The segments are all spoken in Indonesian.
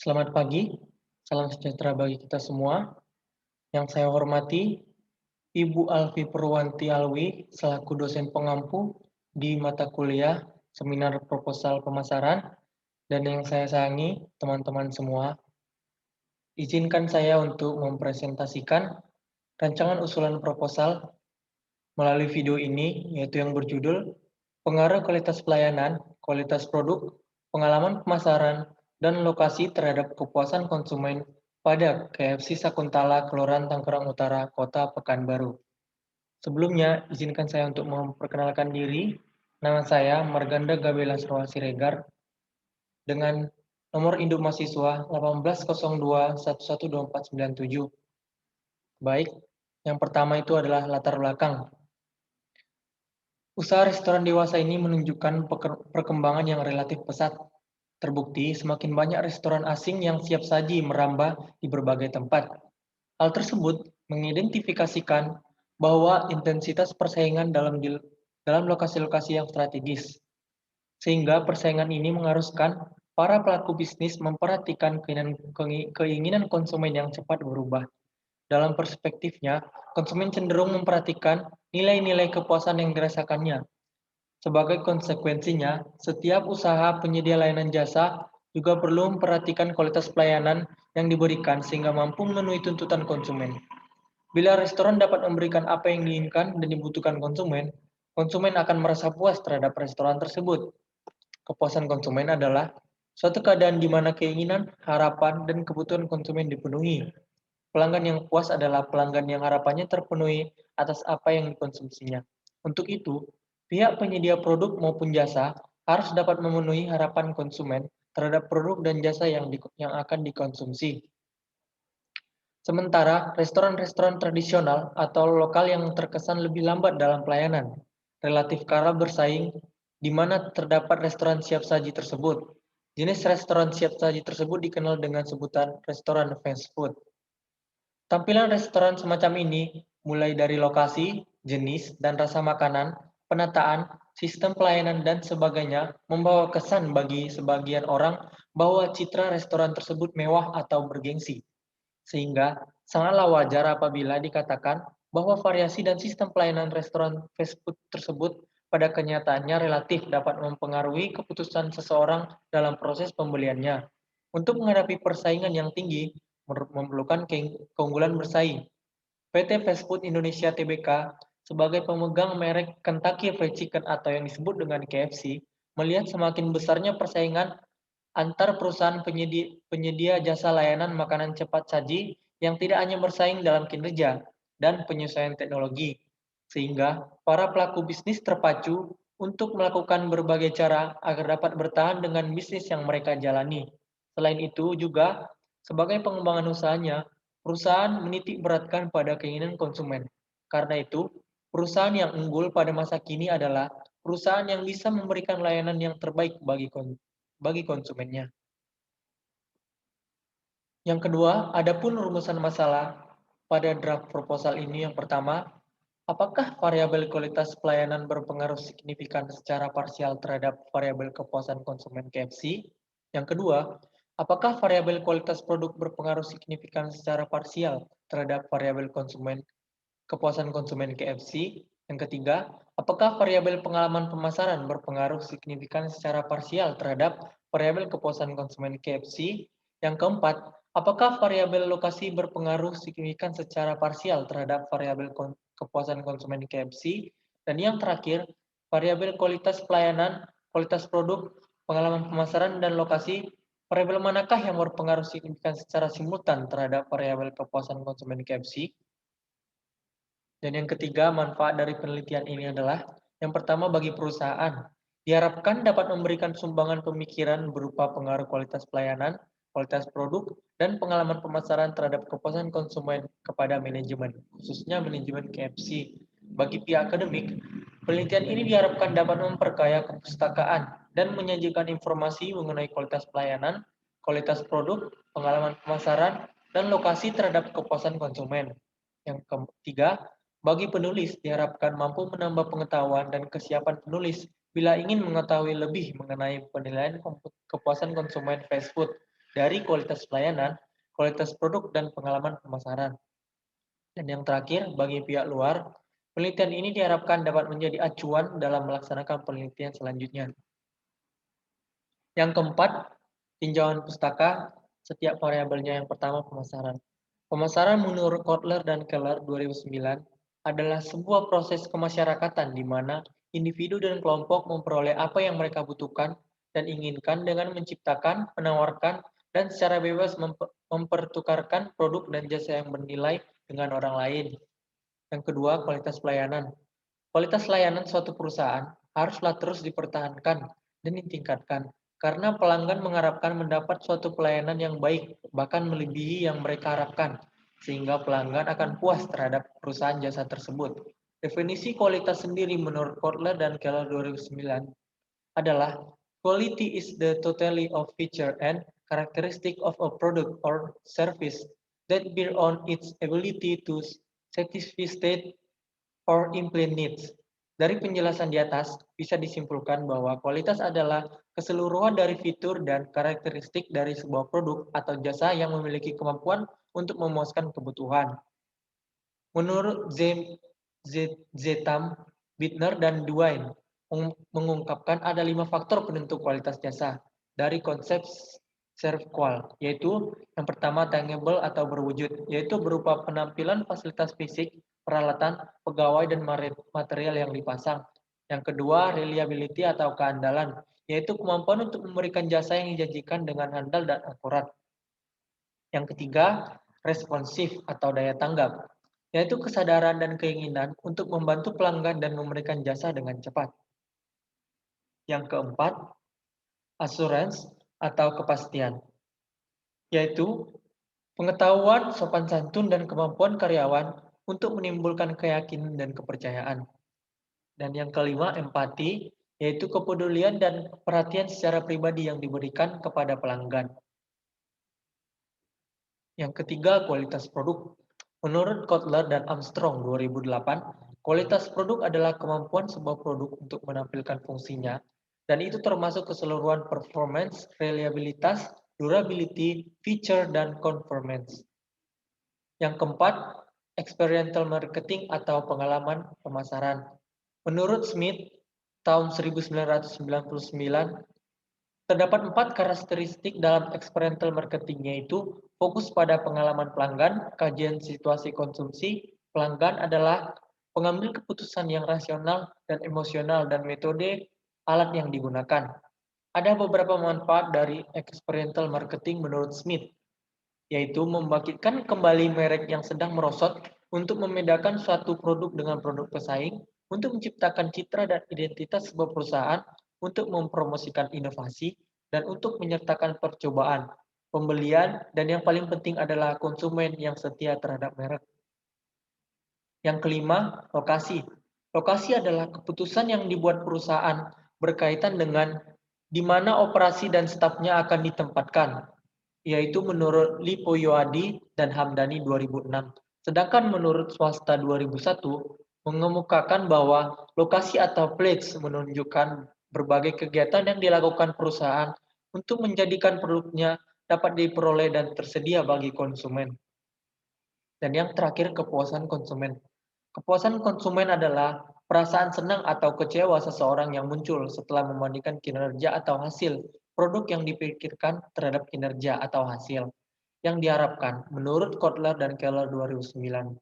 Selamat pagi, salam sejahtera bagi kita semua. Yang saya hormati, Ibu Alfi Purwanti Alwi selaku dosen pengampu di mata kuliah Seminar Proposal Pemasaran, dan yang saya sayangi teman-teman semua. Izinkan saya untuk mempresentasikan rancangan usulan proposal melalui video ini, yaitu yang berjudul Pengaruh Kualitas Pelayanan, Kualitas Produk, Pengalaman Pemasaran, dan Lokasi Terhadap Kepuasan Konsumen pada KFC Sakuntala, Kelurahan Tanggerang Utara, Kota Pekanbaru. Sebelumnya, izinkan saya untuk memperkenalkan diri. Nama saya Marganda Gabela Surwa Siregar dengan nomor induk mahasiswa 1802112497. Baik, yang pertama itu adalah latar belakang. Usaha restoran dewasa ini menunjukkan perkembangan yang relatif pesat. Terbukti semakin banyak restoran asing yang siap saji merambah di berbagai tempat. Hal tersebut mengidentifikasikan bahwa intensitas persaingan dalam lokasi-lokasi yang strategis, sehingga persaingan ini mengharuskan para pelaku bisnis memperhatikan keinginan konsumen yang cepat berubah. Dalam perspektifnya, konsumen cenderung memperhatikan nilai-nilai kepuasan yang dirasakannya. Sebagai konsekuensinya, setiap usaha penyedia layanan jasa juga perlu memperhatikan kualitas pelayanan yang diberikan sehingga mampu memenuhi tuntutan konsumen. Bila restoran dapat memberikan apa yang diinginkan dan dibutuhkan konsumen, konsumen akan merasa puas terhadap restoran tersebut. Kepuasan konsumen adalah suatu keadaan di mana keinginan, harapan, dan kebutuhan konsumen dipenuhi. Pelanggan yang puas adalah pelanggan yang harapannya terpenuhi atas apa yang dikonsumsinya. Untuk itu, pihak penyedia produk maupun jasa harus dapat memenuhi harapan konsumen terhadap produk dan jasa yang akan dikonsumsi. Sementara restoran-restoran tradisional atau lokal yang terkesan lebih lambat dalam pelayanan, relatif kalah bersaing di mana terdapat restoran siap saji tersebut. Jenis restoran siap saji tersebut dikenal dengan sebutan restoran fast food. Tampilan restoran semacam ini, mulai dari lokasi, jenis, dan rasa makanan, penataan, sistem pelayanan, dan sebagainya, membawa kesan bagi sebagian orang bahwa citra restoran tersebut mewah atau bergengsi. Sehingga sangatlah wajar apabila dikatakan bahwa variasi dan sistem pelayanan restoran fast food tersebut pada kenyataannya relatif dapat mempengaruhi keputusan seseorang dalam proses pembeliannya. Untuk menghadapi persaingan yang tinggi, memerlukan keunggulan bersaing. PT Fast Food Indonesia Tbk sebagai pemegang merek Kentucky Fried Chicken atau yang disebut dengan KFC, melihat semakin besarnya persaingan antar perusahaan penyedia jasa layanan makanan cepat saji yang tidak hanya bersaing dalam kinerja dan penyesuaian teknologi, sehingga para pelaku bisnis terpacu untuk melakukan berbagai cara agar dapat bertahan dengan bisnis yang mereka jalani. Selain itu juga, sebagai pengembangan usahanya, perusahaan menitik beratkan pada keinginan konsumen. Karena itu, perusahaan yang unggul pada masa kini adalah perusahaan yang bisa memberikan layanan yang terbaik bagi konsumennya. Yang kedua, adapun rumusan masalah pada draft proposal ini yang pertama, apakah variabel kualitas pelayanan berpengaruh signifikan secara parsial terhadap variabel kepuasan konsumen KFC? Yang kedua, apakah variabel kualitas produk berpengaruh signifikan secara parsial terhadap variabel kepuasan konsumen KFC? Yang ketiga, apakah variabel pengalaman pemasaran berpengaruh signifikan secara parsial terhadap variabel kepuasan konsumen KFC? Yang keempat, apakah variabel lokasi berpengaruh signifikan secara parsial terhadap variabel kepuasan konsumen KFC? Dan yang terakhir, variabel kualitas pelayanan, kualitas produk, pengalaman pemasaran, dan lokasi, variabel manakah yang berpengaruh signifikan secara simultan terhadap variabel kepuasan konsumen KFC? Dan yang ketiga, manfaat dari penelitian ini adalah yang pertama bagi perusahaan. Diharapkan dapat memberikan sumbangan pemikiran berupa pengaruh kualitas pelayanan, kualitas produk, dan pengalaman pemasaran terhadap kepuasan konsumen kepada manajemen, khususnya manajemen KFC. Bagi pihak akademik, penelitian ini diharapkan dapat memperkaya kepustakaan dan menyajikan informasi mengenai kualitas pelayanan, kualitas produk, pengalaman pemasaran, dan lokasi terhadap kepuasan konsumen. Yang ketiga, bagi penulis, diharapkan mampu menambah pengetahuan dan kesiapan penulis bila ingin mengetahui lebih mengenai penilaian kepuasan konsumen fast food, dari kualitas pelayanan, kualitas produk, dan pengalaman pemasaran. Dan yang terakhir, bagi pihak luar, penelitian ini diharapkan dapat menjadi acuan dalam melaksanakan penelitian selanjutnya. Yang keempat, tinjauan pustaka setiap variabelnya. Yang pertama, pemasaran. Pemasaran menurut Kotler dan Keller 2009 adalah sebuah proses kemasyarakatan di mana individu dan kelompok memperoleh apa yang mereka butuhkan dan inginkan dengan menciptakan, menawarkan, dan secara bebas mempertukarkan produk dan jasa yang bernilai dengan orang lain. Yang kedua, kualitas pelayanan. Kualitas layanan suatu perusahaan haruslah terus dipertahankan dan ditingkatkan, karena pelanggan mengharapkan mendapat suatu pelayanan yang baik, bahkan melebihi yang mereka harapkan, sehingga pelanggan akan puas terhadap perusahaan jasa tersebut. Definisi kualitas sendiri menurut Kotler dan Keller 2009 adalah quality is the totality of feature and characteristic of a product or service that bear on its ability to satisfy state or implement needs. Dari penjelasan di atas, bisa disimpulkan bahwa kualitas adalah keseluruhan dari fitur dan karakteristik dari sebuah produk atau jasa yang memiliki kemampuan untuk memuaskan kebutuhan. Menurut Zetam, Bittner, dan Duane, mengungkapkan ada 5 faktor penentu kualitas jasa dari konsep ServQual, yaitu yang pertama tangible atau berwujud, yaitu berupa penampilan fasilitas fisik, peralatan, pegawai, dan material yang dipasang. Yang kedua, reliability atau keandalan, yaitu kemampuan untuk memberikan jasa yang dijanjikan dengan handal dan akurat. Yang ketiga, responsif atau daya tanggap, yaitu kesadaran dan keinginan untuk membantu pelanggan dan memberikan jasa dengan cepat. Yang keempat, assurance atau kepastian, yaitu pengetahuan, sopan santun, dan kemampuan karyawan untuk menimbulkan keyakinan dan kepercayaan. Dan yang kelima, empati, yaitu kepedulian dan perhatian secara pribadi yang diberikan kepada pelanggan. Yang ketiga, kualitas produk. Menurut Kotler dan Armstrong 2008, kualitas produk adalah kemampuan sebuah produk untuk menampilkan fungsinya, dan itu termasuk keseluruhan performance, reliabilitas, durability, feature, dan conformance. Yang keempat, experiential marketing atau pengalaman pemasaran. Menurut Smith, tahun 1999, terdapat 4 karakteristik dalam experiential marketing, yaitu fokus pada pengalaman pelanggan, kajian situasi konsumsi pelanggan adalah pengambil keputusan yang rasional dan emosional, dan metode alat yang digunakan. Ada beberapa manfaat dari experiential marketing menurut Smith, yaitu membangkitkan kembali merek yang sedang merosot untuk membedakan suatu produk dengan produk pesaing, untuk menciptakan citra dan identitas sebuah perusahaan, untuk mempromosikan inovasi, dan untuk menyertakan percobaan, pembelian, dan yang paling penting adalah konsumen yang setia terhadap merek. Yang kelima, lokasi. Lokasi adalah keputusan yang dibuat perusahaan berkaitan dengan di mana operasi dan stafnya akan ditempatkan, yaitu menurut Lipoyoadi dan Hamdani 2006. Sedangkan menurut swasta 2001, mengemukakan bahwa lokasi atau place menunjukkan berbagai kegiatan yang dilakukan perusahaan untuk menjadikan produknya dapat diperoleh dan tersedia bagi konsumen. Dan yang terakhir, kepuasan konsumen. Kepuasan konsumen adalah perasaan senang atau kecewa seseorang yang muncul setelah membandingkan kinerja atau hasil produk yang dipikirkan terhadap kinerja atau hasil yang diharapkan, menurut Kotler dan Keller 2009.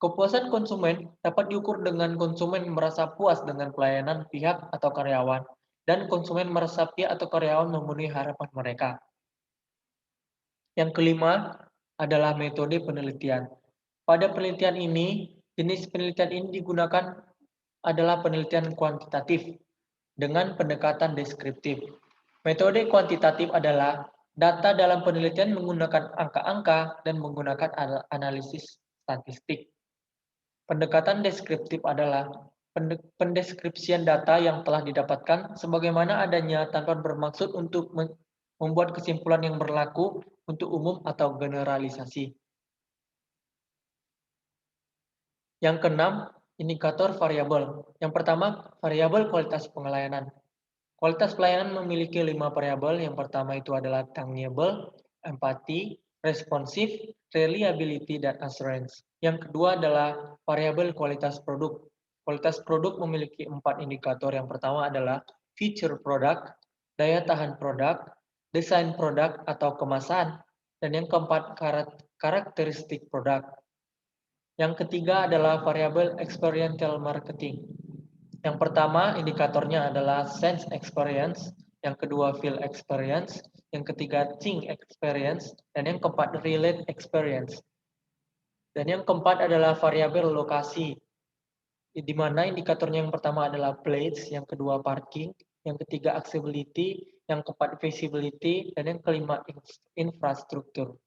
Kepuasan konsumen dapat diukur dengan konsumen merasa puas dengan pelayanan pihak atau karyawan, dan konsumen merasa pihak atau karyawan memenuhi harapan mereka. Yang kelima adalah metode penelitian. Pada penelitian ini, jenis penelitian ini digunakan adalah penelitian kuantitatif dengan pendekatan deskriptif. Metode kuantitatif adalah data dalam penelitian menggunakan angka-angka dan menggunakan analisis statistik. Pendekatan deskriptif adalah pendeskripsian data yang telah didapatkan sebagaimana adanya tanpa bermaksud untuk membuat kesimpulan yang berlaku untuk umum atau generalisasi. Yang keenam, indikator variabel. Yang pertama, variabel kualitas pelayanan. Kualitas pelayanan memiliki 5 variabel. Yang pertama itu adalah tangible, empati, responsif, reliability, dan assurance. Yang kedua adalah variabel kualitas produk. Kualitas produk memiliki 4 indikator. Yang pertama adalah feature produk, daya tahan produk, desain produk atau kemasan, dan yang keempat karakteristik produk. Yang ketiga adalah variabel experiential marketing. Yang pertama indikatornya adalah sense experience, yang kedua feel experience, yang ketiga think experience, dan yang keempat relate experience. Dan yang keempat adalah variabel lokasi, di mana indikatornya yang pertama adalah place, yang kedua parking, yang ketiga accessibility, yang keempat visibility, dan yang kelima infrastruktur.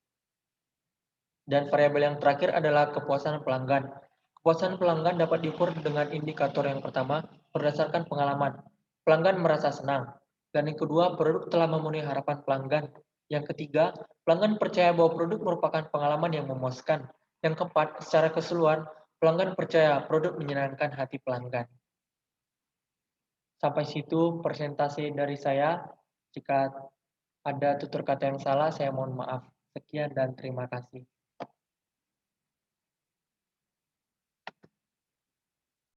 Dan variabel yang terakhir adalah kepuasan pelanggan. Kepuasan pelanggan dapat diukur dengan indikator yang pertama berdasarkan pengalaman. Pelanggan merasa senang. Dan yang kedua, produk telah memenuhi harapan pelanggan. Yang ketiga, pelanggan percaya bahwa produk merupakan pengalaman yang memuaskan. Yang keempat, secara keseluruhan, pelanggan percaya produk menyenangkan hati pelanggan. Sampai situ presentasi dari saya. Jika ada tutur kata yang salah, saya mohon maaf. Sekian dan terima kasih.